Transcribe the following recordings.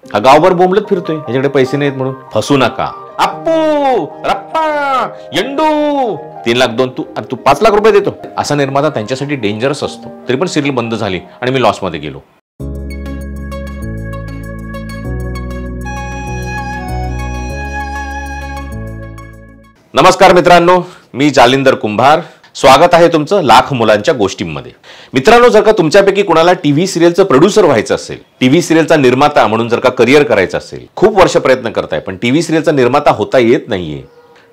हा गावभर बोंबलत फिरतोय ह्याच्याकडे पैसे नाहीत म्हणून. फसू नका. अप्पू, रप्पा, यंडू, 3 लाख 2 तू 5 लाख रुपये देतो, असा निर्माता त्यांच्यासाठी डेंजरस असतो. तरी पण सिरियल बंद झाली आणि मी लॉस मध्ये गेलो. नमस्कार मित्रांनो, मी जालिंदर कुंभार. स्वागत आहे तुमचं लाख मुलांच्या गोष्टींमध्ये. मित्रांनो, जर का तुमच्यापैकी कोणाला टीव्ही सिरियलचं प्रोड्युसर व्हायचं असेल, टीव्ही सिरियलचा निर्माता म्हणून जर का करिअर करायचं असेल, खूप वर्ष प्रयत्न करताय पण टीव्ही सिरियलचा निर्माता होता येत नाहीये,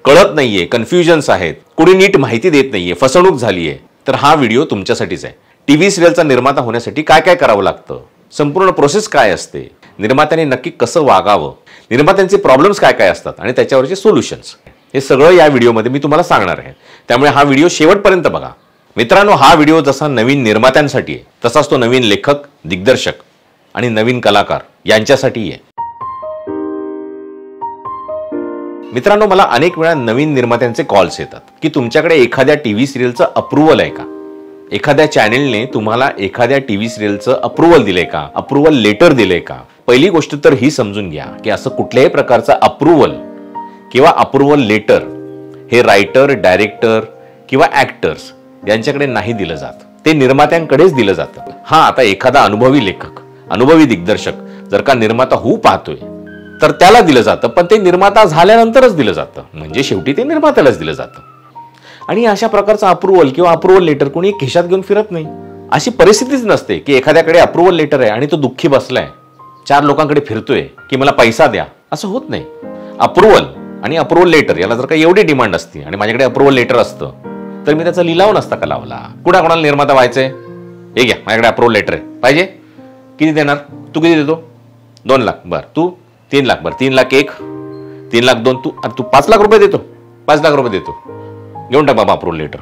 कळत नाहीये, कन्फ्युजन्स आहेत, कोणी नीट माहिती देत नाहीये, फसवणूक झालीये, तर हा व्हिडिओ तुमच्यासाठीच आहे. टीव्ही सिरियलचा निर्माता होण्यासाठी काय काय करावं लागतं, संपूर्ण प्रोसेस काय असते, निर्मात्याने नक्की कसं वागावं, निर्मात्यांचे प्रॉब्लेम्स काय काय असतात आणि त्याच्यावरचे सोल्युशन्स, हे सगळं या व्हिडिओमध्ये मी तुम्हाला सांगणार आहे. त्यामुळे हा व्हिडिओ शेवटपर्यंत बघा. मित्रांनो, हा व्हिडिओ जसा नवीन निर्मात्यांसाठी आहे तसाच तो नवीन लेखक, दिग्दर्शक आणि नवीन कलाकार यांच्यासाठी आहे. मित्रांनो, मला अनेक वेळा नवीन निर्मात्यांचे कॉल्स येतात की तुमच्याकडे एखाद्या टीव्ही सिरियलचं अप्रूव्हल आहे का, एखाद्या चॅनेलने तुम्हाला एखाद्या टीव्ही सिरियलचं अप्रूव्हल दिलंय का, अप्रूव्हल लेटर दिलंय का. पहिली गोष्ट तर ही समजून घ्या की असं कुठल्याही प्रकारचं अप्रूव्हल किंवा अप्रूव्हल लेटर हे रायटर, डायरेक्टर किंवा ऍक्टर्स यांच्याकडे नाही दिलं जात, ते निर्मात्यांकडेच दिलं जातं. हा, आता एखादा अनुभवी लेखक, अनुभवी दिग्दर्शक जर का निर्माता होऊ पाहतोय तर त्याला दिलं जातं, पण ते निर्माता झाल्यानंतरच दिलं जातं, म्हणजे शेवटी ते निर्मात्यालाच दिलं जातं. आणि अशा प्रकारचा अप्रूव्हल किंवा अप्रूव्हल लेटर कोणी खिशात घेऊन फिरत नाही. अशी परिस्थितीच नसते की एखाद्याकडे अप्रूव्हल लेटर आहे आणि तो दुःखी बसलाय, 4 लोकांकडे फिरतोय की मला पैसा द्या, असं होत नाही. अप्रूव्हल आणि अप्रूव्हल लेटर याला जर का एवढी डिमांड असती आणि माझ्याकडे अप्रूव्हल लेटर असतं तर मी त्याचा लिलाव नसता का लावला. कोणाला निर्माता व्हायचंय, हे घ्या माझ्याकडे अप्रूव्हल लेटर आहे, पाहिजे, किती देणार, तू किती देतो, 2 लाख, बरं तू 3 लाख, बरं 3 लाख 1, 3 लाख 2, तू 5 लाख रुपये देतो, 5 लाख रुपये देतो, घेऊन टाक बाबा अप्रूव्हल लेटर.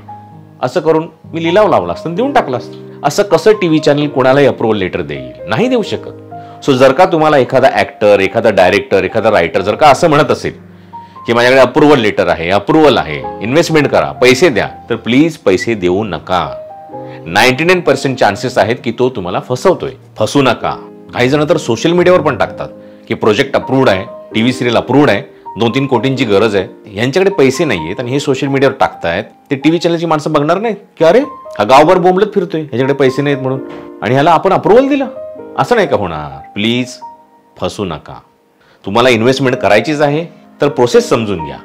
असं करून मी लिलाव लावला असतं, देऊन टाकला असतं. असं कसं टीव्ही चॅनल कोणालाही अप्रूव्हल लेटर देईल, नाही देऊ शकत. सो जर का तुम्हाला एखादा ऍक्टर, एखादा डायरेक्टर, एखादा रायटर जर का असं म्हणत असेल की माझ्याकडे अप्रूव्हल लेटर आहे, अप्रूव्हल आहे, इन्व्हेस्टमेंट करा, पैसे द्या, तर प्लीज पैसे देऊ नका. 99% चान्सेस आहेत की तो तुम्हाला फसवतोय. फसू नका. काही जण तर सोशल मीडियावर पण टाकतात की प्रोजेक्ट अप्रूव्ड आहे, टीव्ही सिरियल अप्रूव्ड आहे, 2-3 कोटींची गरज आहे, यांच्याकडे पैसे नाहीयेत आणि हे सोशल मीडियावर टाकतायत. ते टीव्ही चॅनलची माणसं बघणार नाहीत की अरे हा गावभर बोंबलत फिरतोय, ह्याच्याकडे पैसे नाहीत म्हणून, आणि ह्याला आपण अप्रूव्हल दिलं. असं नाही का होणार. प्लीज फसू नका. तुम्हाला इन्व्हेस्टमेंट करायचीच आहे तर प्रोसेस समजून घ्या.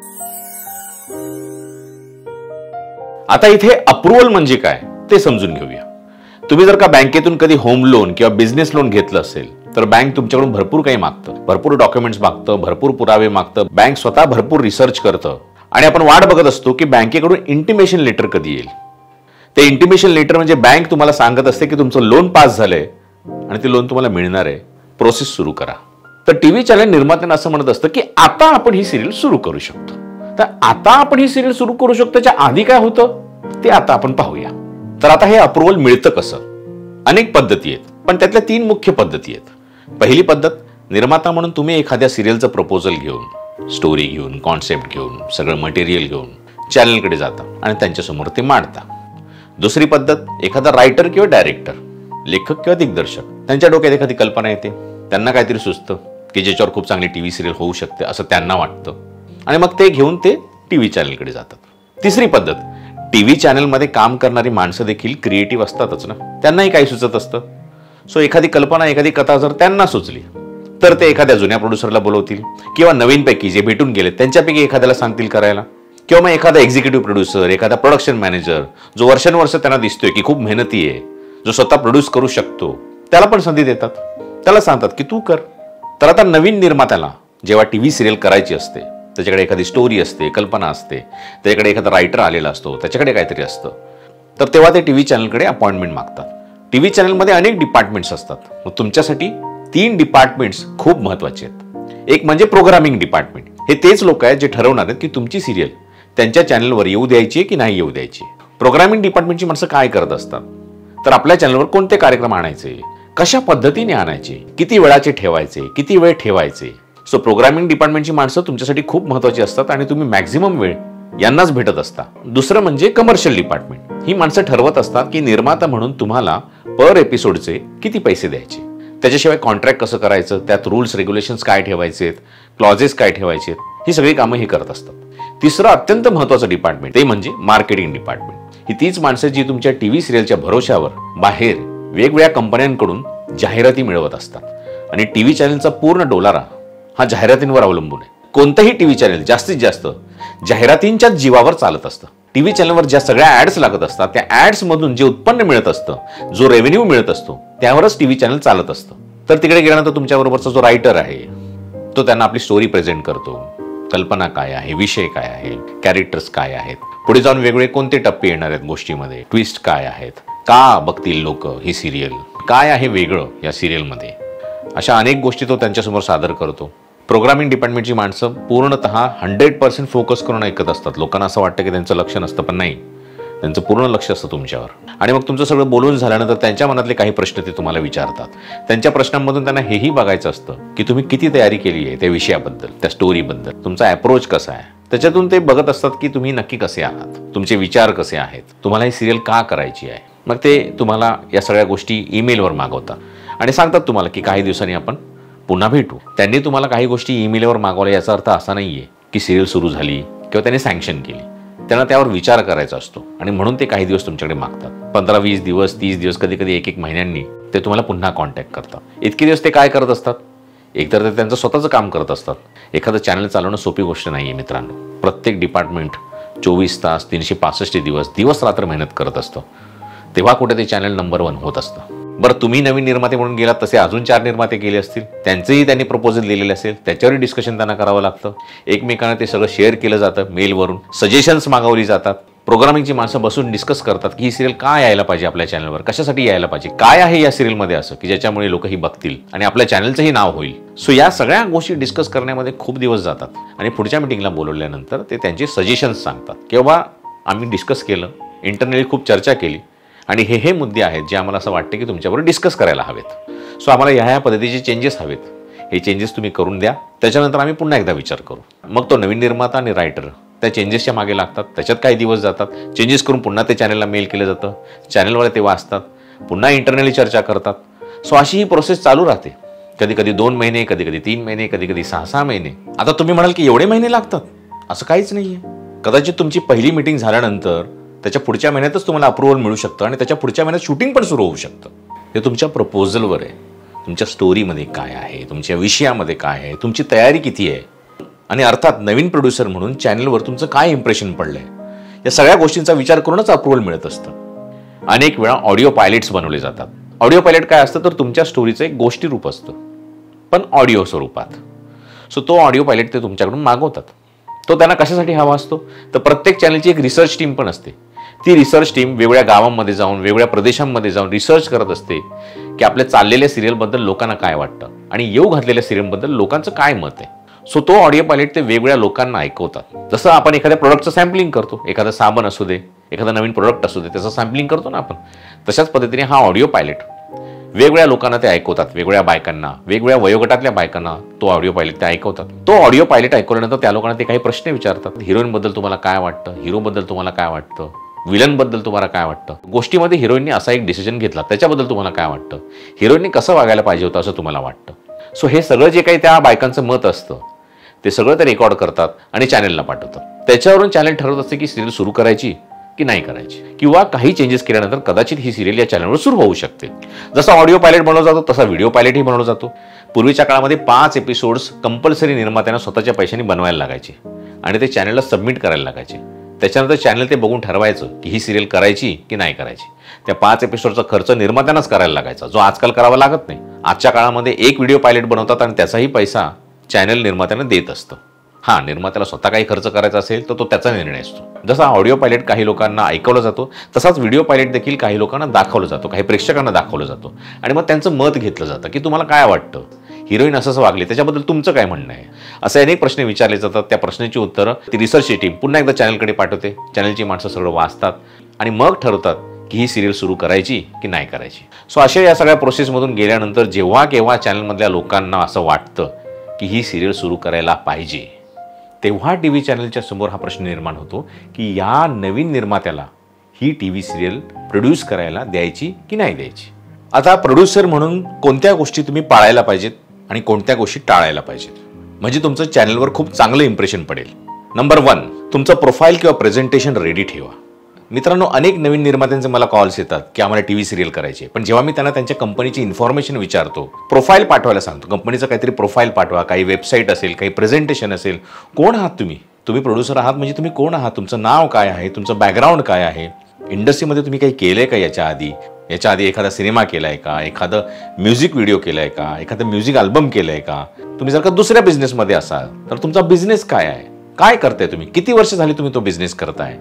आता इथे अप्रूव्हल म्हणजे काय ते समजून घेऊया. तुम्ही जर का बँकेतून कधी होम लोन किंवा बिझनेस लोन घेतलं असेल तर बँक तुमच्याकडून भरपूर काही मागतं, भरपूर डॉक्युमेंट्स मागतं, भरपूर पुरावे मागतं, बँक स्वतः भरपूर रिसर्च करतं आणि आपण वाट बघत असतो की बँकेकडून इंटिमेशन लेटर कधी येईल. ते इंटिमेशन लेटर म्हणजे बँक तुम्हाला सांगत असते की तुमचं लोन पास झालंय आणि ते लोन तुम्हाला मिळणार आहे, प्रोसेस सुरू करा. तर टीव्ही चॅनल निर्मात्यांना असं म्हणत असतं की आता आपण ही सिरियल सुरू करू शकतो. तर आता आपण ही सिरियल सुरू करू शकतो, त्याच्या आधी काय होतं ते आता आपण पाहूया. तर आता हे अप्रूव्हल मिळतं कसं. अनेक पद्धती आहेत, पण त्यातल्या 3 मुख्य पद्धती आहेत. पहिली पद्धत, निर्माता म्हणून तुम्ही एखाद्या सिरियलचं प्रपोजल घेऊन, स्टोरी घेऊन, कॉन्सेप्ट घेऊन, सगळं मटेरियल घेऊन चॅनलकडे जाता आणि त्यांच्यासमोर ते मांडता. दुसरी पद्धत, एखादा रायटर किंवा डायरेक्टर, लेखक किंवा दिग्दर्शक, त्यांच्या डोक्यात एखादी कल्पना येते, त्यांना काहीतरी सुचतं की ज्याच्यावर खूप चांगली टीव्ही सिरियल होऊ शकते असं त्यांना वाटतं आणि मग ते घेऊन ते टीव्ही चॅनलकडे जातात. तिसरी पद्धत, टीव्ही चॅनलमध्ये काम करणारी माणसं देखील क्रिएटिव्ह असतातच ना, त्यांनाही काही सुचत असतं. सो एखादी कल्पना, एखादी कथा जर त्यांना सुचली तर ते एखाद्या जुन्या प्रोड्युसरला बोलवतील किंवा नवीनपैकी जे भेटून गेले त्यांच्यापैकी एखाद्याला सांगतील करायला, किंवा मग एखादा एक्झिक्युटिव्ह प्रोड्युसर, एखादा प्रोडक्शन मॅनेजर जो वर्षानुवर्ष त्यांना दिसतोय की खूप मेहनती आहे, जो स्वतः प्रोड्यूस करू शकतो, त्याला पण संधी देतात, त्याला सांगतात की तू कर. तर आता नवीन निर्मात्याला जेव्हा टीव्ही सिरियल करायची असते, त्याच्याकडे एखादी स्टोरी असते, कल्पना असते, त्याच्याकडे एखादा रायटर आलेला असतो, त्याच्याकडे काहीतरी असतं, तर तेव्हा ते टीव्ही चॅनलकडे अपॉइंटमेंट मागतात. टीव्ही चॅनलमध्ये अनेक डिपार्टमेंट्स असतात. मग तुमच्यासाठी 3 डिपार्टमेंट्स खूप महत्त्वाचे आहेत. एक म्हणजे प्रोग्रामिंग डिपार्टमेंट. हे तेच लोक आहेत जे ठरवणार आहेत की तुमची सिरियल त्यांच्या चॅनलवर येऊ द्यायची की नाही येऊ द्यायची. प्रोग्रामिंग डिपार्टमेंटची माणसं काय करत असतात, तर आपल्या चॅनलवर कोणते कार्यक्रम आणायचे, कशा पद्धतीने आणायचे, किती वेळाचे ठेवायचे, किती वेळ ठेवायचे. सो प्रोग्रामिंग डिपार्टमेंटची माणसं तुमच्यासाठी खूप महत्त्वाची असतात आणि तुम्ही मॅक्झिमम वेळ यांनाच भेटत असता. दुसरं म्हणजे कमर्शियल डिपार्टमेंट. ही माणसं ठरवत असतात की निर्माता म्हणून तुम्हाला पर एपिसोडचे किती पैसे द्यायचे. त्याच्याशिवाय कॉन्ट्रॅक्ट कसं करायचं, त्यात रूल्स रेग्युलेशन्स काय ठेवायचे, क्लॉजेस काय ठेवायचे, ही सगळी कामं हे करत असतात. तिसरं अत्यंत महत्त्वाचं डिपार्टमेंट ते म्हणजे मार्केटिंग डिपार्टमेंट. ही तीच माणसं जी तुमच्या टीव्ही सिरियलच्या भरोश्यावर बाहेर वेगवेगळ्या कंपन्यांकडून जाहिराती मिळवत असतात. आणि टीव्ही चॅनलचा पूर्ण डोलारा हा जाहिरातींवर अवलंबून आहे. कोणतंही टीव्ही चॅनल जास्तीत जास्त जाहिरातींच्याच जीवावर चालत असतं. टीव्ही चॅनलवर ज्या सगळ्या ॲड्स लागत असतात त्या ॲड्स मधून जे उत्पन्न मिळत असतं, जो रेव्हेन्यू मिळत असतो, त्यावरच टीव्ही चॅनल चालत असतं. तर तिकडे गेल्यानंतर तुमच्याबरोबरचा जो रायटर आहे तो त्यांना आपली स्टोरी प्रेझेंट करतो. कल्पना काय आहे, विषय काय आहे, कॅरेक्टर्स काय आहेत, पुढे जाऊन वेगवेगळे कोणते टप्पे येणार आहेत गोष्टीमध्ये, ट्विस्ट काय आहेत, का बघतील लोक ही सिरियल, काय आहे वेगळं या सिरियलमध्ये, अशा अनेक गोष्टी तो त्यांच्यासमोर सादर करतो. प्रोग्रामिंग डिपार्टमेंटची माणसं पूर्णतः 100% फोकस करून ऐकत असतात. लोकांना असं वाटतं की त्यांचं लक्ष नसतं, पण नाही, त्यांचं पूर्ण लक्ष असतं तुमच्यावर. आणि मग तुमचं सगळं बोलून झाल्यानंतर त्यांच्या मनातले काही प्रश्न ते तुम्हाला विचारतात. त्यांच्या प्रश्नांमधून त्यांना हेही बघायचं असतं की तुम्ही किती तयारी केली आहे त्या विषयाबद्दल, त्या स्टोरीबद्दल, तुमचा अप्रोच कसा आहे. त्याच्यातून ते बघत असतात की तुम्ही नक्की कसे आहात, तुमचे विचार कसे आहेत, तुम्हाला ही सिरियल का करायची आहे. मग ते तुम्हाला या सगळ्या गोष्टी ईमेलवर मागवतात आणि सांगतात तुम्हाला की काही दिवसांनी आपण पुन्हा भेटू. त्यांनी तुम्हाला काही गोष्टी ईमेलवर मागवल्या याचा अर्थ असा नाहीये की सिरियल सुरू झाली किंवा त्यांनी सँक्शन केली. त्यांना त्यावर विचार करायचा असतो आणि म्हणून ते काही दिवस तुमच्याकडे मागतात. 15-20 दिवस, 30 दिवस, कधी कधी 1-1 महिन्यांनी ते तुम्हाला पुन्हा कॉन्टॅक्ट करतात. इतके दिवस ते काय करत असतात, एकतर ते त्यांचं स्वतःचं काम करत असतात. एखादं चॅनल चालवणं सोपी गोष्ट नाही आहे मित्रांनो. प्रत्येक डिपार्टमेंट 24 तास 365 दिवस दिवस रात्र मेहनत करत असतं. तेव्हा कुठे ते चॅनल नंबर 1 होत असतं. बरं, तुम्ही नवीन निर्माते म्हणून गेलात, तसे अजून 4 निर्माते गेले असतील, त्यांचेही त्यांनी प्रपोजल दिलेले असेल, त्याच्यावर डिस्कशन त्यांना करावं लागतं. एकमेकांना ते सगळं शेअर केलं जातं मेलवरून, सजेशन्स मागवली जातात. प्रोग्रामिंगची माणसं बसून डिस्कस करतात की ही सिरियल काय यायला पाहिजे आपल्या चॅनलवर, कशासाठी यायला पाहिजे, काय आहे या सिरियलमध्ये असं की ज्याच्यामुळे लोक ही बघतील आणि आपल्या चॅनलचंही नाव होईल. सो या सगळ्या गोष्टी डिस्कस करण्यामध्ये खूप दिवस जातात आणि पुढच्या मीटिंगला बोलवल्यानंतर ते त्यांचे सजेशन्स सांगतात की बाबा आम्ही डिस्कस केलं, इंटरनली खूप चर्चा केली आणि हे मुद्दे आहेत जे आम्हाला असं वाटते की तुमच्याबरोबर डिस्कस करायला हवेत. सो आम्हाला ह्या पद्धतीचे चेंजेस हवेत, हे चेंजेस तुम्ही करून द्या, त्याच्यानंतर आम्ही पुन्हा एकदा विचार करू. मग तो नवीन निर्माता आणि रायटर त्या चेंजेसच्या मागे लागतात. त्याच्यात काही दिवस जातात, चेंजेस करून पुन्हा ते चॅनलला मेल केलं जातं, चॅनलवर ते वाचतात, पुन्हा इंटरनली चर्चा करतात. सो अशी ही प्रोसेस चालू राहते. कधी कधी 2 महिने, कधी कधी 3 महिने, कधी कधी 6-6 महिने. आता तुम्ही म्हणाल की एवढे महिने लागतात, असं काहीच नाहीये. कदाचित तुमची पहिली मीटिंग झाल्यानंतर त्याच्या पुढच्या महिन्यातच तुम्हाला अप्रुव्हल मिळू शकतं आणि त्याच्या पुढच्या महिन्यात शूटिंग पण सुरू होऊ शकतं. हे तुमच्या प्रपोजलवर आहे, तुमच्या स्टोरीमध्ये काय आहे, तुमच्या विषयामध्ये काय आहे, तुमची तयारी किती आहे आणि अर्थात नवीन प्रोड्युसर म्हणून चॅनलवर तुमचं काय इम्प्रेशन पडलंय, या सगळ्या गोष्टींचा विचार करूनच अप्रुव्हल मिळत असतं. अनेक वेळा ऑडिओ पायलट्स बनवले जातात. ऑडिओ पायलट काय असतं तर तुमच्या स्टोरीचं एक गोष्टी रूप असतं, पण ऑडिओ स्वरूपात. सो तो ऑडिओ पायलट ते तुमच्याकडून मागवतात. तो त्यांना कशासाठी हवा असतो तर प्रत्येक चॅनलची एक रिसर्च टीम पण असते. ती रिसर्च टीम वेगवेगळ्या गावांमध्ये जाऊन, वेगवेगळ्या प्रदेशांमध्ये जाऊन रिसर्च करत असते की आपल्या चाललेल्या सिरियलबद्दल लोकांना काय वाटतं आणि येऊ घातलेल्या सिरियलबद्दल लोकांचं काय मत आहे. सो तो ऑडिओ पायलट ते वेगवेगळ्या लोकांना ऐकवतात. जसं आपण एखाद्या प्रोडक्टचं सॅम्पलिंग करतो, एखादा साबण असू दे, एखादा नवीन प्रोडक्ट असू दे, त्याचं सॅम्पलिंग करतो ना आपण, तशाच पद्धतीने हा ऑडिओ पायलट वेगवेगळ्या लोकांना ते ऐकवतात. वेगवेगळ्या बायकांना, वेगवेगळ्या वयोगटातल्या बायकांना तो ऑडिओ पायलट ते ऐकवतात. तो ऑडिओ पायलट ऐकवल्यानंतर त्या लोकांना ते काही प्रश्न विचारतात. हिरोईनबद्दल तुम्हाला काय वाटतं, हिरोबद्दल तुम्हाला काय वाटतं, विलनबद्दल तुम्हाला काय वाटतं, गोष्टीमध्ये हिरोईनने असा एक डिसिजन घेतला त्याच्याबद्दल तुम्हाला काय वाटतं, हिरोईनने कसं वागायला पाहिजे होतं असं तुम्हाला वाटतं. सो हे सगळं जे काही त्या बायकांचं मत असतं ते सगळं ते रेकॉर्ड करतात आणि चॅनलला पाठवतात. त्याच्यावरून चॅनल ठरवत असते की सिरियल सुरू करायची की नाही करायची, किंवा काही चेंजेस केल्यानंतर कदाचित ही सिरियल या चॅनलवर सुरू होऊ शकते. जसा ऑडिओ पायलट बनवला जातो तसा व्हिडिओ पायलटही बनवला जातो. पूर्वीच्या काळामध्ये 5 एपिसोड्स कंपल्सरी निर्मात्यांना स्वतःच्या पैशांनी बनवायला लागायचे आणि ते चॅनलला सबमिट करायला लागायचे. त्याच्यानंतर चॅनल ते बघून ठरवायचं की ही सिरियल करायची की नाही करायची. त्या 5 एपिसोडचा खर्च निर्मात्यांनाच करायला लागायचा, जो आजकाल करावा लागत नाही. आजच्या काळामध्ये एक व्हिडिओ पायलट बनवतात आणि त्याचाही पैसा चॅनल निर्मात्यांना देत असतं. हां, निर्मात्याला स्वतः काही खर्च करायचा असेल तर तो त्याचा निर्णय असतो. जसा ऑडिओ पायलट काही लोकांना ऐकवला जातो तसाच व्हिडिओ पायलट देखील काही लोकांना दाखवला जातो, काही प्रेक्षकांना दाखवलं जातो आणि मग त्यांचं मत घेतलं जातं की तुम्हाला काय वाटतं, हिरोईन असं वागले त्याच्याबद्दल तुमचं काय म्हणणं आहे. असे अनेक प्रश्न विचारले जातात. त्या प्रश्नांची उत्तरं ती रिसर्च टीम पुन्हा एकदा चॅनलकडे पाठवते. चॅनलची माणसं सगळं वाचतात आणि मग ठरवतात की ही सिरियल सुरू करायची की नाही करायची. सो अशा या सगळ्या प्रोसेसमधून गेल्यानंतर जेव्हा केव्हा चॅनलमधल्या लोकांना असं वाटतं की ही सिरियल सुरू करायला पाहिजे, तेव्हा टी व्ही चॅनलच्या समोर हा प्रश्न निर्माण होतो की या नवीन निर्मात्याला ही टी व्ही सिरियल प्रोड्यूस करायला द्यायची की नाही द्यायची. आता प्रोड्युसर म्हणून कोणत्या गोष्टी तुम्ही पाळायला पाहिजेत आणि कोणत्या गोष्टी टाळायला पाहिजेत म्हणजे तुमचं चॅनलवर खूप चांगलं इम्प्रेशन पडेल. नंबर 1, तुमचं प्रोफाईल किंवा प्रेझेंटेशन रेडी ठेवा. मित्रांनो, अनेक नवीन निर्मात्यांचे मला कॉल्स येतात की आम्हाला टीव्ही सिरियल करायचे, पण जेव्हा मी त्यांना त्यांच्या कंपनीची इन्फॉर्मेशन विचारतो, प्रोफाईल पाठवायला सांगतो, कंपनीचं काहीतरी प्रोफाईल पाठवा, काही वेबसाईट असेल, काही प्रेझेंटेशन असेल. कोण आहात तुम्ही? तुम्ही प्रोड्युसर आहात म्हणजे तुम्ही कोण आहात? तुमचं नाव काय आहे? तुमचं बॅकग्राऊंड काय आहे? इंडस्ट्रीमध्ये तुम्ही काही केलंय का? याच्या आधी एखादा सिनेमा केलाय का? एखादं म्युझिक व्हिडिओ केलाय का? एखादं म्युझिक अल्बम केलंय का? तुम्ही जर का दुसऱ्या बिझनेसमध्ये असाल तर तुमचा बिझनेस काय आहे? काय करताय तुम्ही? किती वर्ष झाली तुम्ही तो बिझनेस करताय?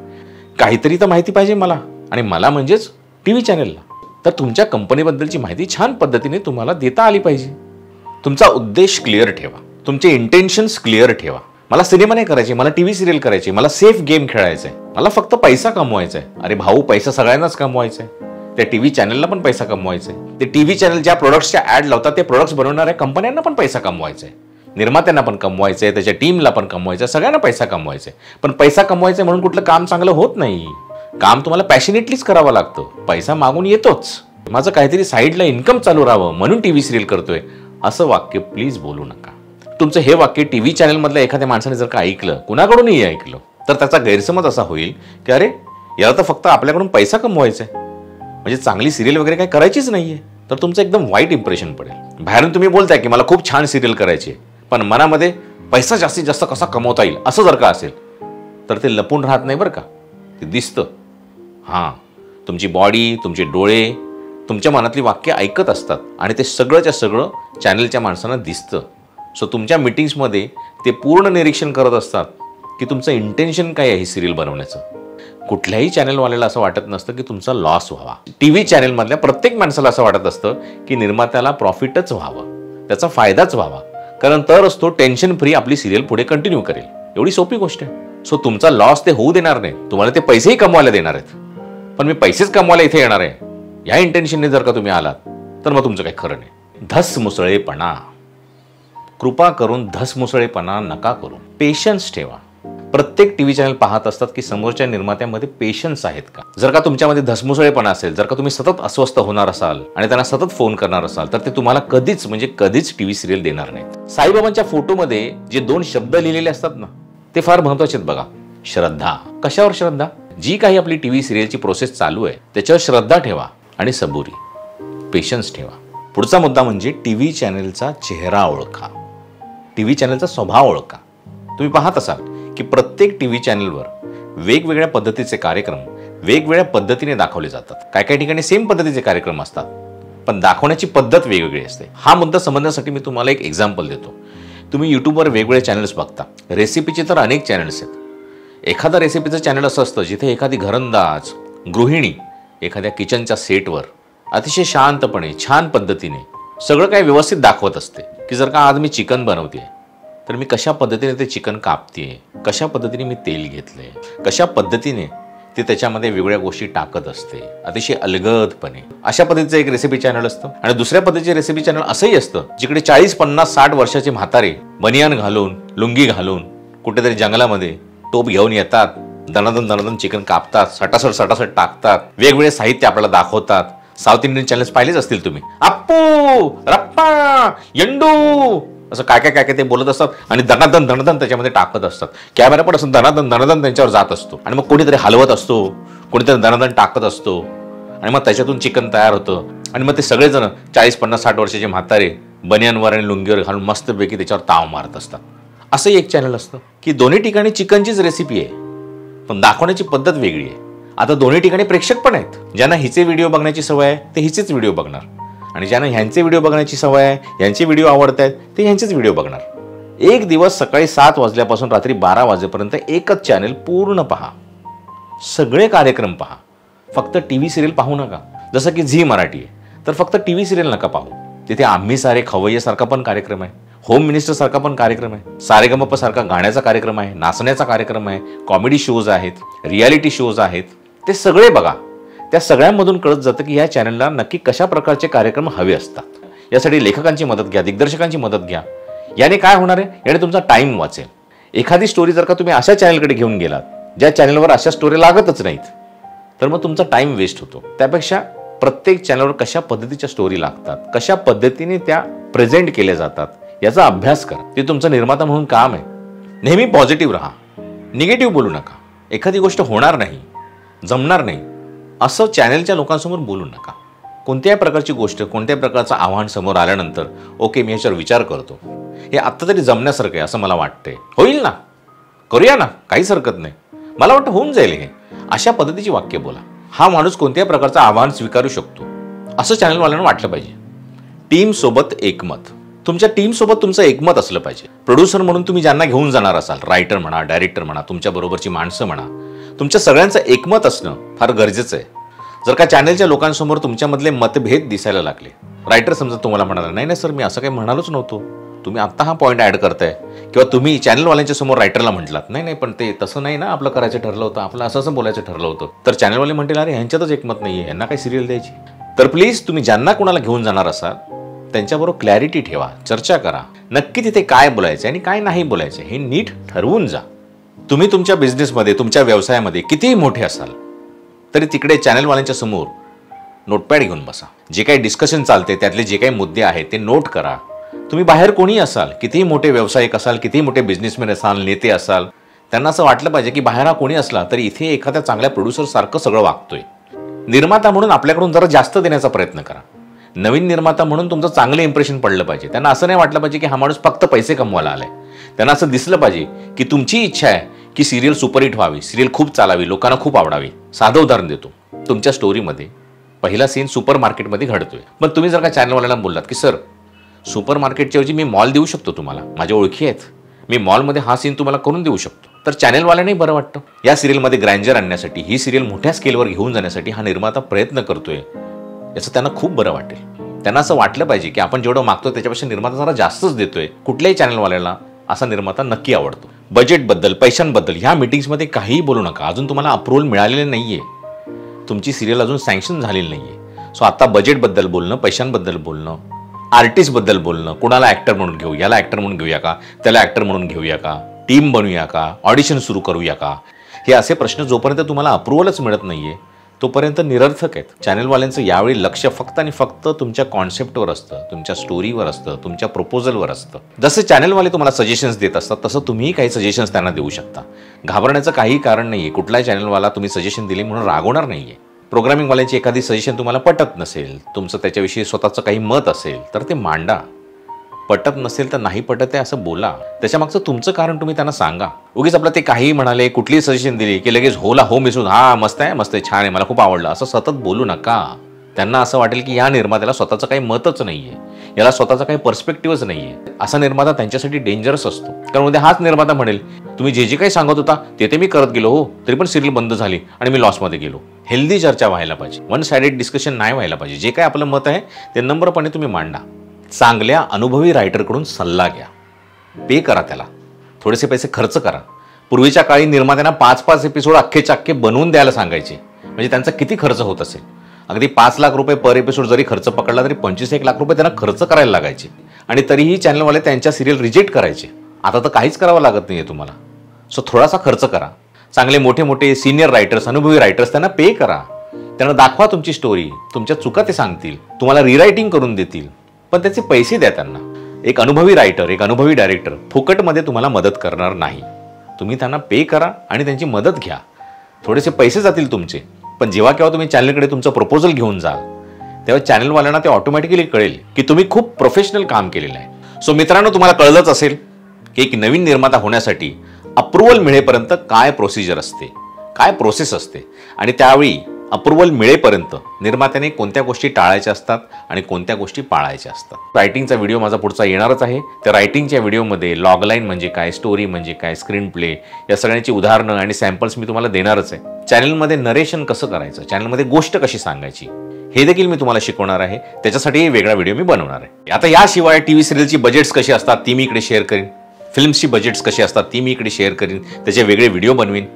काहीतरी तर माहिती पाहिजे मला, आणि मला म्हणजेच टीव्ही चॅनलला. तर तुमच्या कंपनीबद्दलची माहिती छान पद्धतीने तुम्हाला देता आली पाहिजे. तुमचा उद्देश क्लिअर ठेवा, तुमचे इंटेन्शन्स क्लिअर ठेवा. मला सिनेमा नाही करायचे, मला टीव्ही सिरियल करायची, मला सेफ गेम खेळायचा आहे, मला फक्त पैसा कमवायचा आहे. अरे भाऊ, पैसा सगळ्यांनाच कमवायचा आहे. त्या टीव्ही चॅनलला पण पैसा कमवायचा आहे. ते टीव्ही चॅनल ज्या प्रोडक्ट्सच्या ऍड लावतात ते प्रोडक्ट्स बनवणाऱ्या कंपन्यांना पण पैसा कमवायचा आहे, निर्मात्यांना पण कमवायचं आहे, त्याच्या टीमला पण कमवायचं आहे, सगळ्यांना पैसा कमवायचा आहे. पण पैसा कमवायचा म्हणून कुठलं काम चांगलं होत नाही. काम तुम्हाला पॅशनेटलीच करावं लागतं. पैसा मागून येतोच. माझं काहीतरी साईडला इन्कम चालू राहावं म्हणून टीव्ही सिरियल करतोय असं वाक्य प्लीज बोलू नका. तुमचं हे वाक्य टीव्ही चॅनलमधल्या एखाद्या माणसाने जर का ऐकलं, कुणाकडूनही ऐकलं, तर त्याचा गैरसमज असा होईल की अरे याला तर फक्त आपल्याकडून पैसा कमवायचा आहे, म्हणजे चांगली सिरियल वगैरे काही करायचीच नाहीये. तर तुमचं एकदम वाईट इम्प्रेशन पडेल. बाहेरून तुम्ही बोलताय की मला खूप छान सिरियल करायची आहे, पण मनामध्ये पैसा जास्तीत जास्त कसा कमवता येईल असं जर का असेल तर ते लपून राहत नाही बरं का, ते दिसतं. हां, तुमची बॉडी, तुमचे डोळे तुमच्या मनातली वाक्य ऐकत असतात आणि ते सगळंच्या सगळं चॅनलच्या माणसांना दिसतं. सो तुमच्या मीटिंग्समध्ये ते पूर्ण निरीक्षण करत असतात की तुमचं इंटेन्शन काय आहे सिरियल बनवण्याचं. कुठल्याही चॅनलवाल्याला असं वाटत नसतं की तुमचा लॉस व्हावा. टीव्ही चॅनलमधल्या प्रत्येक माणसाला असं वाटत असतं की निर्मात्याला प्रॉफिटच व्हावं, त्याचा फायदाच व्हावा, कारण तरच तो टेन्शन फ्री आपली सिरियल पुढे कंटिन्यू करेल. एवढी सोपी गोष्ट आहे. सो तुमचा लॉस ते होऊ देणार नाही, तुम्हाला ते पैसेही कमवायला देणार आहेत. पण मी पैसेच कमवायला इथे येणार आहे या इंटेन्शनने जर का तुम्ही आलात तर मग तुमचं काही खरं नाही. धसमुसळेपणा, कृपा करून धसमुसळेपणा नका करू. पेशन्स ठेवा. प्रत्येक टीव्ही चॅनल पाहत असतात की समोरच्या निर्मात्यामध्ये पेशन्स आहेत का. जर का तुमच्यामध्ये धसमुसळेपणा असेल, जर का तुम्ही सतत अस्वस्थ होणार असाल आणि त्यांना सतत फोन करणार असाल तर ते तुम्हाला कधीच म्हणजे कधीच टीव्ही सिरियल देणार नाहीत. साईबाबांच्या फोटोमध्ये जे 2 शब्द लिहिलेले असतात ना, ते फार महत्त्वाचे आहेत बघा. श्रद्धा. कशावर श्रद्धा? जी काही आपली टीव्ही सिरियलची प्रोसेस चालू आहे त्याच्यावर श्रद्धा ठेवा आणि सबुरी, पेशन्स ठेवा. पुढचा मुद्दा म्हणजे टीव्ही चॅनलचा चेहरा ओळखा, टीव्ही चॅनलचा स्वभाव ओळखा. तुम्ही पाहत असाल की प्रत्येक टीव्ही चॅनलवर वेगवेगळ्या पद्धतीचे कार्यक्रम वेगवेगळ्या पद्धतीने दाखवले जातात. काही ठिकाणी सेम पद्धतीचे कार्यक्रम असतात, पण दाखवण्याची पद्धत वेगवेगळी असते. हा मुद्दा समजण्यासाठी मी तुम्हाला एक एक्झाम्पल देतो. तुम्ही यूट्यूबवर वेगवेगळे चॅनल्स बघता. रेसिपीचे तर अनेक चॅनल्स आहेत. एखादा रेसिपीचं चॅनल असं असतं जिथे एखादी घरंदाज गृहिणी एखाद्या किचनच्या सेटवर अतिशय शांतपणे छान पद्धतीने सगळं काही व्यवस्थित दाखवत असते की जर का आज मी चिकन बनवते तर मी कशा पद्धतीने ते चिकन कापते, कशा पद्धतीने मी तेल घेतले, कशा पद्धतीने ते त्याच्यामध्ये वेगवेगळ्या गोष्टी टाकत असते अतिशय अलगदपणे. अशा पद्धतीचं एक रेसिपी चॅनल असतं. आणि दुसऱ्या पद्धतीचे रेसिपी चॅनल असंही असतं जिकडे 40, 50, 60 वर्षाचे म्हातारे बनियान घालून, लुंगी घालून कुठेतरी जंगलामध्ये टोप घेऊन येतात, दणादण चिकन कापतात, सटासट टाकतात, वेगवेगळे साहित्य आपल्याला दाखवतात. साऊथ इंडियन चॅनल्स पाहिलेच असतील तुम्ही. अप्पू, रप्पा, यंडू असं काय ते बोलत असतात आणि दणादण त्याच्यामध्ये टाकत असतात. कॅमेरा पण असं दणादण त्यांच्यावर जात असतो आणि मग कोणीतरी हलवत असतो, कोणीतरी दणादण टाकत असतो आणि मग त्याच्यातून चिकन तयार होतं. आणि मग ते सगळेजण 40, 50, 60 वर्षाचे म्हातारे बनियानवर आणि लुंगीवर घालून मस्तपैकी त्याच्यावर ताव मारत असतात. असंही एक चॅनल असतं की दोन्ही ठिकाणी चिकनचीच रेसिपी आहे पण दाखवण्याची पद्धत वेगळी आहे. आता दोन्ही ठिकाणी प्रेक्षक पण आहेत. ज्यांना हिचे व्हिडिओ बघण्याची सवय आहे ते हिचेच व्हिडिओ बघणार, आणि ज्यांना ह्यांचे व्हिडिओ बघण्याची सवय आहे, ह्यांचे व्हिडिओ आवडत आहेत ते ह्यांचेच व्हिडिओ बघणार. एक दिवस सकाळी 7 वाजल्यापासून रात्री 12 वाजेपर्यंत एकच चॅनल पूर्ण पहा, सगळे कार्यक्रम पहा. फक्त टीव्ही सिरियल पाहू नका. जसं की झी मराठी आहे तर फक्त टीव्ही सिरियल नका पाहू. तिथे आम्ही सारे खवय्येसारखा पण कार्यक्रम आहे, होम मिनिस्टर सारखा पण कार्यक्रम आहे, सारेगमप सारखा गाण्याचा कार्यक्रम आहे, नाचण्याचा कार्यक्रम आहे, कॉमेडी शोज आहेत, रियालिटी शोज आहेत. ते सगळे बघा. त्या सगळ्यांमधून कळत जातं की या चॅनलला नक्की कशा प्रकारचे कार्यक्रम हवे असतात. यासाठी लेखकांची मदत घ्या, दिग्दर्शकांची मदत घ्या. याने काय होणार आहे, याने तुमचा टाइम वाचेल. एखादी स्टोरी जर का तुम्ही अशा चॅनलकडे घेऊन गेलात ज्या चॅनलवर अशा स्टोरी लागतच नाहीत तर मग तुमचा टाइम वेस्ट होतो. त्यापेक्षा प्रत्येक चॅनलवर कशा पद्धतीच्या स्टोरी लागतात, कशा पद्धतीने त्या प्रेझेंट केल्या जातात याचा अभ्यास करा. ते तुमचा निर्माता म्हणून काम आहे. नेहमी पॉझिटिव्ह राहा, निगेटिव्ह बोलू नका. एखादी गोष्ट होणार नाही, जमणार नाही असं चॅनलच्या लोकांसमोर बोलू नका. कोणत्याही प्रकारची गोष्ट, कोणत्याही प्रकारचं आव्हान समोर आल्यानंतर ओके मी ह्याच्यावर विचार करतो, हे आत्ता तरी जमण्यासारखं आहे असं मला वाटतंय, होईल ना, करूया ना, काहीच हरकत नाही, मला वाटतं होऊन जाईल हे, अशा पद्धतीची वाक्य बोला. हा माणूस कोणत्याही प्रकारचं आव्हान स्वीकारू शकतो असं चॅनलवाल्यांना वाटलं पाहिजे. टीम सोबत एकमत. तुमच्या टीम सोबत तुमचं एकमत असलं पाहिजे. प्रोड्युसर म्हणून तुम्ही ज्यांना घेऊन जाणार असाल, रायटर म्हणा, डायरेक्टर म्हणा, तुमच्या बरोबरची माणसं म्हणा, तुमच्या सगळ्यांचं एकमत असणं फार गरजेचं आहे. जर का चॅनलच्या लोकांसमोर तुमच्यामधले मतभेद दिसायला लागले, रायटर समजा तुम्हाला म्हणाला नाही नाही सर मी असं काही म्हणालोच नव्हतो, तुम्ही आत्ता हा पॉईंट ॲड करताय, किंवा तुम्ही चॅनलवाल्यांच्या समोर रायटरला म्हटलात नाही नाही पण ते तसं नाही ना, आपलं करायचं ठरलं होतं, आपलं असं बोलायचं ठरलं होतं, तर चॅनलवाले म्हणतील अरे ह्यांच्यातच एकमत नाही आहे, यांना काय सिरियल द्यायची. तर प्लीज तुम्ही ज्यांना कोणाला घेऊन जाणार असाल त्यांच्याबरोबर क्लॅरिटी ठेवा, चर्चा करा, नक्की तिथे काय बोलायचं आणि काय नाही बोलायचं हे नीट ठरवून जा. तुम्ही तुमच्या बिझनेसमध्ये, तुमच्या व्यवसायामध्ये कितीही मोठे असाल तरी तिकडे चॅनलवाल्यांच्या समोर नोटपॅड घेऊन बसा. जे काही डिस्कशन चालते त्यातले जे काही मुद्दे आहेत ते नोट करा. तुम्ही बाहेर कोणी असाल, कितीही मोठे व्यावसायिक असाल, कितीही मोठे बिझनेसमॅन असाल, नेते असाल, त्यांना असं वाटलं पाहिजे की बाहेर हा कोणी असला तरी इथे एखाद्या चांगल्या प्रोड्युसरसारखं सगळं वागतोय. निर्माता म्हणून आपल्याकडून जरा जास्त देण्याचा प्रयत्न करा. नवीन निर्माता म्हणून तुमचं चांगलं इम्प्रेशन पडलं पाहिजे. त्यांना असं नाही वाटलं पाहिजे की हा माणूस फक्त पैसे कमवायला आलाय. त्यांना असं दिसलं पाहिजे की तुमची इच्छा आहे की सिरियल सुपरहिट व्हावी, सिरियल खूप चालावी, लोकांना खूप आवडावी. साधं उदाहरण देतो. तुमच्या स्टोरीमध्ये पहिला सीन सुपर मार्केटमध्ये घडतोय, पण तुम्ही जर का चॅनलवाल्यांना बोललात की सर सुपर मार्केटच्या ऐवजी मी मॉल देऊ शकतो तुम्हाला, माझ्या ओळखी आहेत, मी मॉलमध्ये हा सीन तुम्हाला करून देऊ शकतो, तर चॅनलवाल्यांनाही बरं वाटतं. या सिरियलमध्ये ग्रँजर आणण्यासाठी, ही सिरियल मोठ्या स्केलवर घेऊन जाण्यासाठी हा निर्माता प्रयत्न करतोय याचं त्यांना खूप बरं वाटेल. त्यांना असं वाटलं पाहिजे की आपण जेवढं मागतो त्याच्यापेक्षा निर्माता जरा जास्तच देतोय. कुठल्याही चॅनलवाल्याला असा निर्माता नक्की आवडतो. बजेटबद्दल, पैशांबद्दल ह्या मीटिंग्समध्ये काहीही बोलू नका. अजून तुम्हाला अप्रुव्हल मिळालेले नाहीये, तुमची सिरियल अजून सँक्शन झालेली नाहीये. सो आता बजेटबद्दल बोलणं, पैशांबद्दल बोलणं, आर्टिस्टबद्दल बोलणं, कुणाला ॲक्टर म्हणून घेऊ, याला ॲक्टर म्हणून घेऊया का, त्याला ॲक्टर म्हणून घेऊया का, टीम बनवूया का, ऑडिशन सुरू करूया का, हे असे प्रश्न जोपर्यंत तुम्हाला अप्रुव्हलच मिळत नाहीये तोपर्यंत निरर्थक आहेत. चॅनलवाल्यांचं यावेळी लक्ष फक्त आणि फक्त तुमच्या कॉन्सेप्टवर असतं, तुमच्या स्टोरीवर असतं, तुमच्या प्रपोजलवर असतं. जसे चॅनलवाले तुम्हाला सजेशन्स देत असतात तसं तुम्हीही काही सजेशन्स त्यांना देऊ शकता. घाबरण्याचं काही कारण नाही आहे. कुठलाही चॅनलवाला तुम्ही सजेशन दिले म्हणून रागवणार नाही आहे. प्रोग्रामिंगवाल्यांची एखादी सजेशन तुम्हाला पटत नसेल, तुमचं त्याच्याविषयी स्वतःचं काही मत असेल तर ते मांडा. पटत नसेल तर नाही पटत आहे असं बोला. त्याच्यामागचं तुमचं कारण तुम्ही त्यांना सांगा. उगीच आपलं ते काही म्हणाले, कुठलीही सजेशन दिली की लगेच होला हो मिसळून हा मस्त आहे, मस्त आहे, छान आहे, मला खूप आवडलं असं सतत बोलू नका. त्यांना असं वाटेल की या निर्मात्याला स्वतःचं काही मतच नाहीये, याला स्वतःचा काही पर्स्पेक्टिव्हच नाहीये. असा निर्माता त्यांच्यासाठी डेंजरस असतो. कारण उद्या हाच निर्माता म्हणेल तुम्ही जे जे काही सांगत होता ते मी करत गेलो, हो तरी पण सिरियल बंद झाली आणि मी लॉसमध्ये गेलो. हेल्दी चर्चा व्हायला पाहिजे, वन साइडेड डिस्कशन नाही व्हायला पाहिजे. जे काही आपलं मत आहे ते नम्रपणे तुम्ही मांडा. चांगल्या अनुभवी रायटरकडून सल्ला घ्या, पे करा, त्याला थोडेसे पैसे खर्च करा. पूर्वीच्या काळी निर्मात्यांना 5-5 एपिसोड अख्खेच्या अख्खे बनवून द्यायला सांगायचे, म्हणजे त्यांचा किती खर्च होत असेल. अगदी 5 लाख रुपये पर एपिसोड जरी खर्च पकडला तरी 25-1 लाख रुपये त्यांना खर्च करायला लागायचे आणि तरीही चॅनलवाले त्यांच्या सिरियल रिजेक्ट करायचे. आता तर काहीच करावं लागत नाहीये तुम्हाला. सो थोडासा खर्च करा. चांगले मोठे मोठे सिनियर रायटर्स, अनुभवी रायटर्स त्यांना पे करा. त्यांना दाखवा तुमची स्टोरी, तुमच्या चुका ते सांगतील, तुम्हाला रिरायटिंग करून देतील, पण त्याचे पैसे द्या त्यांना. एक अनुभवी रायटर, एक अनुभवी डायरेक्टर फुकटमध्ये तुम्हाला मदत करणार नाही. तुम्ही त्यांना पे करा आणि त्यांची मदत घ्या. थोडेसे पैसे जातील तुमचे, पण जेव्हा केव्हा तुम्ही चॅनलकडे तुमचं प्रपोजल घेऊन जाल तेव्हा चॅनलवाल्यांना ते ऑटोमॅटिकली कळेल की तुम्ही खूप प्रोफेशनल काम केलेलं आहे. सो मित्रांनो, तुम्हाला कळलंच असेल की एक नवीन निर्माता होण्यासाठी अप्रुव्हल मिळेपर्यंत काय प्रोसिजर असते, काय प्रोसेस असते, आणि त्यावेळी अप्रुव्हल मिळेपर्यंत निर्मात्याने कोणत्या गोष्टी टाळायच्या असतात आणि कोणत्या गोष्टी पाळायच्या असतात. रायटिंगचा व्हिडिओ माझा पुढचा येणारच आहे. त्या रायटिंगच्या व्हिडिओमध्ये लॉगलाईन म्हणजे काय, स्टोरी म्हणजे काय, स्क्रीन प्ले या सगळ्यांची उदाहरणं आणि सॅम्पल्स मी तुम्हाला देणारच आहे. चॅनलमध्ये नरेशन कसं करायचं, चॅनलमध्ये गोष्ट कशी सांगायची हे देखील मी तुम्हाला शिकवणार आहे. त्याच्यासाठी वेगळा व्हिडिओ मी बनवणार आहे. आता याशिवाय टीव्ही सिरियलची बजेट्स कशी असतात ती मी इकडे शेअर करीन. फिल्म्सची बजेट्स कशी असतात ती मी इकडे शेअर करीन. त्याचे वेगळे व्हिडिओ बनवीन.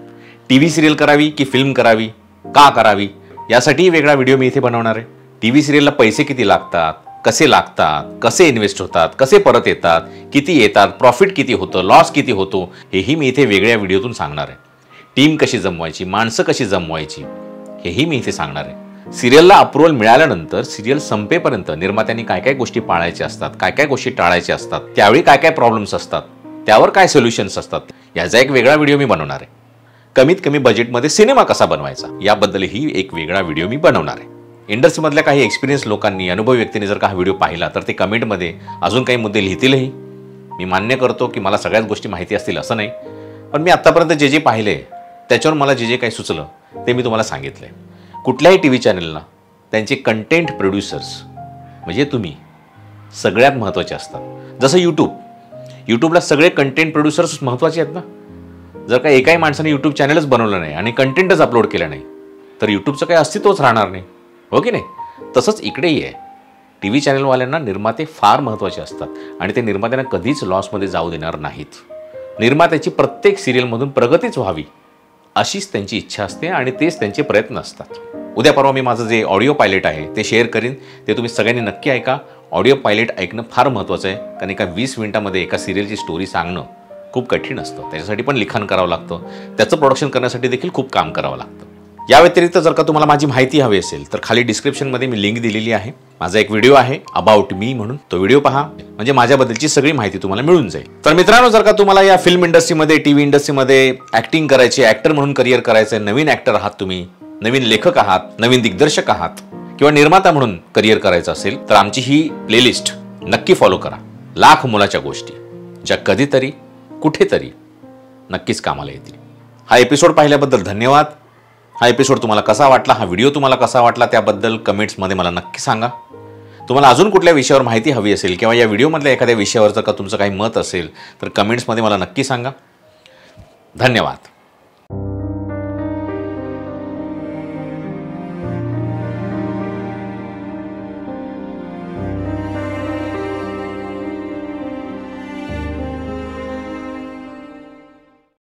टीव्ही सिरियल करावी की फिल्म करावी, का करावी, यासाठी वेगळा व्हिडिओ मी इथे बनवणार आहे. टीव्ही सिरियलला पैसे किती लागतात, कसे लागतात, कसे इन्व्हेस्ट होतात, कसे परत येतात, किती येतात, प्रॉफिट किती होतं, लॉस किती होतो, हेही मी इथे वेगळ्या व्हिडिओतून सांगणार आहे. टीम कशी जमवायची, माणसं कशी जमवायची हेही मी इथे सांगणार आहे. सिरियलला अप्रुव्हल मिळाल्यानंतर सिरियल संपेपर्यंत निर्मात्यांनी काय काय गोष्टी पाळायच्या असतात, काय काय गोष्टी टाळायच्या असतात, त्यावेळी काय काय प्रॉब्लेम्स असतात, त्यावर काय सोल्युशन्स असतात, याचा एक वेगळा व्हिडिओ मी बनवणार आहे. कमीत कमी बजेटमध्ये सिनेमा कसा बनवायचा याबद्दलही एक वेगळा व्हिडिओ मी बनवणार आहे. इंडस्ट्रीमधल्या काही एक्सपिरियन्स लोकांनी, अनुभवी व्यक्तींनी जर का हा व्हिडिओ पाहिला तर ते कमेंटमध्ये अजून काही मुद्दे लिहितीलही. मी मान्य करतो की मला सगळ्याच गोष्टी माहिती असतील असं नाही, पण मी आत्तापर्यंत जे पाहिले त्याच्यावर मला जे काही सुचलं ते मी तुम्हाला सांगितलं आहे. कुठल्याही टी व्ही चॅनलला त्यांचे कंटेंट प्रोड्युसर्स म्हणजे तुम्ही सगळ्यात महत्त्वाचे असतात. जसं यूट्यूबला सगळे कंटेंट प्रोड्युसर्स महत्त्वाचे आहेत ना. जर का एकाही माणसाने यूट्यूब चॅनलच बनवलं नाही आणि कंटेंटच अपलोड केलं नाही तर यूट्यूबचं काही अस्तित्वच राहणार नाही, हो की नाही? तसंच इकडेही आहे. टी व्ही चॅनलवाल्यांना निर्माते फार महत्त्वाचे असतात आणि ते निर्मात्यांना कधीच लॉसमध्ये जाऊ देणार नाहीत. निर्मात्याची प्रत्येक सिरियलमधून प्रगतीच व्हावी अशीच त्यांची इच्छा असते आणि तेच त्यांचे प्रयत्न असतात. उद्या परवा मी माझं जे ऑडिओ पायलट आहे ते शेअर करीन, ते तुम्ही सगळ्यांनी नक्की ऐका. ऑडिओ पायलट ऐकणं फार महत्त्वाचं आहे, कारण एका 20 मिनिटामध्ये एका सिरियलची स्टोरी सांगणं खूप कठीण असतं. त्याच्यासाठी पण लिखाण करावं लागतं, त्याचं प्रोडक्शन करण्यासाठी देखील खूप काम करावं लागतं. या व्यतिरिक्त जर का तुम्हाला माझी माहिती हवी असेल तर खाली डिस्क्रिप्शनमध्ये मी लिंक दिलेली आहे. माझा एक व्हिडिओ आहे अबाउट मी म्हणून, तो व्हिडिओ पहा, म्हणजे माझ्याबद्दलची सगळी माहिती तुम्हाला मिळून जाईल. तर मित्रांनो, जर का तुम्हाला या फिल्म इंडस्ट्रीमध्ये, टी व्ही इंडस्ट्रीमध्ये ॲक्टिंग करायची, ॲक्टर म्हणून करिअर करायचं आहे, नवीन ॲक्टर आहात तुम्ही, नवीन लेखक आहात, नवीन दिग्दर्शक आहात किंवा निर्माता म्हणून करिअर करायचं असेल तर आमची ही प्लेलिस्ट नक्की फॉलो करा. लाख मोलाच्या गोष्टी ज्या कधीतरी कुठेतरी नक्कीच कामाला येतील. हा एपिसोड पाहिल्याबद्दल धन्यवाद. हा एपिसोड तुम्हाला कसा वाटला, हा व्हिडिओ तुम्हाला कसा वाटला त्याबद्दल कमेंट्समध्ये मला नक्की सांगा. तुम्हाला अजून कुठल्या विषयावर माहिती हवी असेल किंवा या व्हिडिओमधल्या एखाद्या विषयावर जर का तुमचं काही मत असेल तर कमेंट्समध्ये मला नक्की सांगा. धन्यवाद.